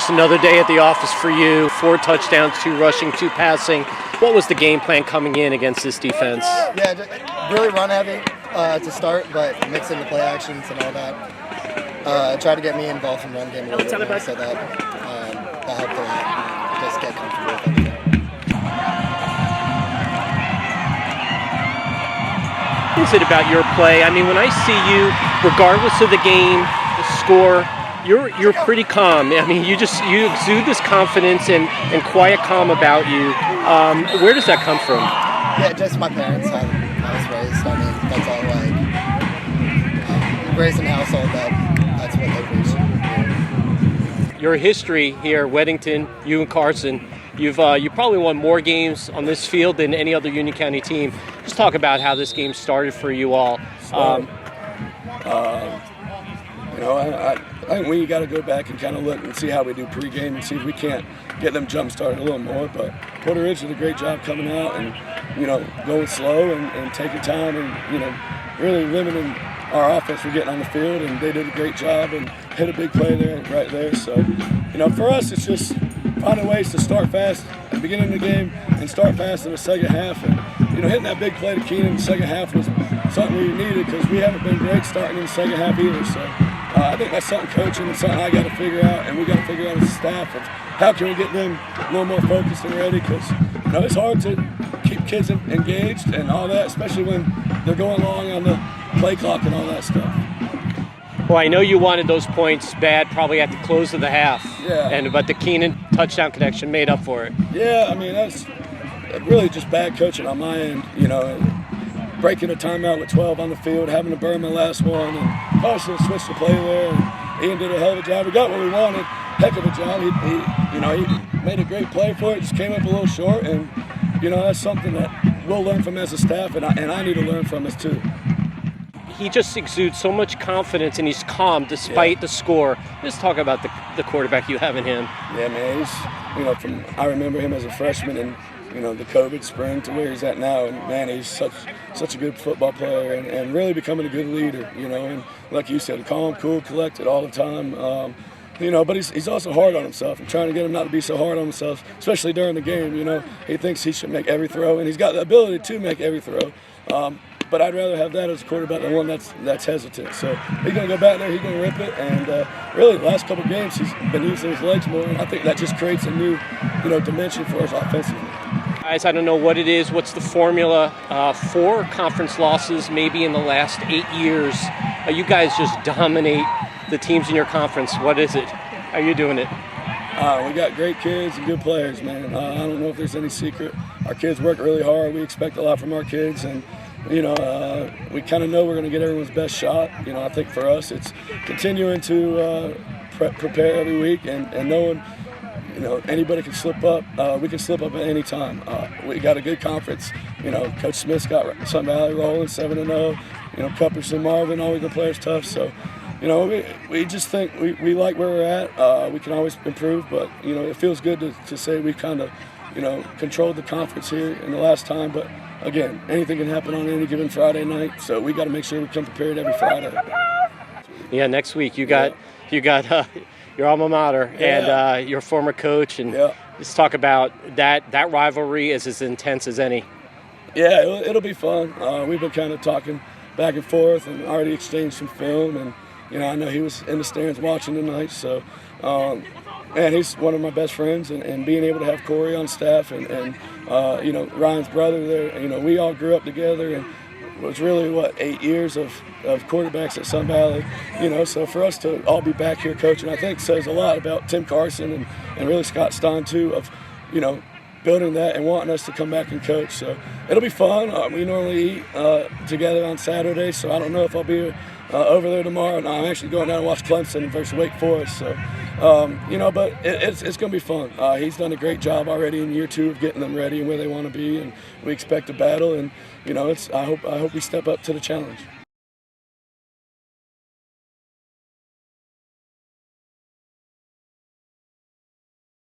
Just another day at the office for you. 4 touchdowns, 2 rushing, 2 passing. What was the game plan coming in against this defense? Yeah, really run heavy to start, but mix in the play actions and all that. Try to get me involved in run game a little bit more, so that helped a lot. Just get comfortable with everything. What is it about your play? I mean, when I see you, regardless of the game, the score, you're pretty calm. I mean, you exude this confidence and quiet calm about you. Where does that come from? Yeah, just my parents, how I was raised. I mean, that's all raised in a household that's what they preach. Your history here, Weddington, you and Carson, you probably won more games on this field than any other Union County team. Just talk about how this game started for you all. I think we got to go back and kind of look and see how we do pregame and see if we can't get them jump started a little more. But Puerto Ridge did a great job coming out and going slow and taking time and really limiting our offense for getting on the field, and they did a great job and hit a big play right there. So for us, it's just finding ways to start fast at the beginning of the game and start fast in the second half. And hitting that big play to Keenan in the second half was something we needed because we haven't been great starting in the second half either. So I think that's something coaching and something I got to figure out, and we got to figure out as a staff of how can we get them a little more focused and ready, because it's hard to keep kids engaged and all that, especially when they're going long on the play clock and all that stuff. Well, I know you wanted those points bad probably at the close of the half. Yeah. But the Keenan touchdown connection made up for it. Yeah, I mean, that's really just bad coaching on my end, breaking a timeout with 12 on the field, having to burn my last one, and I should have switched the play there. And Ian did a hell of a job. We got what we wanted, heck of a job. He made a great play for it, just came up a little short, and, that's something that we'll learn from as a staff, and I need to learn from this too. He just exudes so much confidence, and he's calm despite the score. Just talk about the quarterback you have in him. Yeah, man, he's, I remember him as a freshman and, the COVID spring to where he's at now, and man, he's such a good football player and really becoming a good leader, and like you said, calm, cool, collected all the time, but he's also hard on himself. I'm trying to get him not to be so hard on himself, especially during the game. He thinks he should make every throw, and he's got the ability to make every throw. But I'd rather have that as a quarterback than one that's hesitant. So he's going to go back there, he's going to rip it, and really the last couple of games he's been using his legs more, and I think that just creates a new, dimension for us offensively. Guys, I don't know what it is. What's the formula? 4 conference losses maybe in the last 8 years. You guys just dominate the teams in your conference. What is it? How are you doing it? We got great kids and good players, man. I don't know if there's any secret. Our kids work really hard. We expect a lot from our kids, and we kind of know we're going to get everyone's best shot. I think for us it's continuing to prepare every week and knowing, anybody can slip up. We can slip up at any time. We got a good conference. Coach Smith's got Sun Valley rolling 7-0. Cuppers and Marvin, always the players tough. So, we just think we like where we're at. We can always improve, but, it feels good to say we kind of, controlled the conference here in the last time. But, again, anything can happen on any given Friday night, so we got to make sure we come prepared every Friday. Yeah, next week you got your alma mater and your former coach, and let's talk about that rivalry is as intense as any. Yeah, it'll be fun. We've been kind of talking back and forth and already exchanged some film, and I know he was in the stands watching tonight, so and he's one of my best friends, and being able to have Corey on staff and Ryan's brother there, we all grew up together, and it was really 8 years of quarterbacks at Sun Valley, so for us to all be back here coaching, I think says a lot about Tim Carson and really Scott Stein too, of building that and wanting us to come back and coach. So it'll be fun. We normally eat together on Saturday, so I don't know if I'll be over there tomorrow. No, I'm actually going down to watch Clemson versus Wake Forest. So, but it's going to be fun. He's done a great job already in year 2 of getting them ready and where they want to be, and we expect a battle. And I hope we step up to the challenge.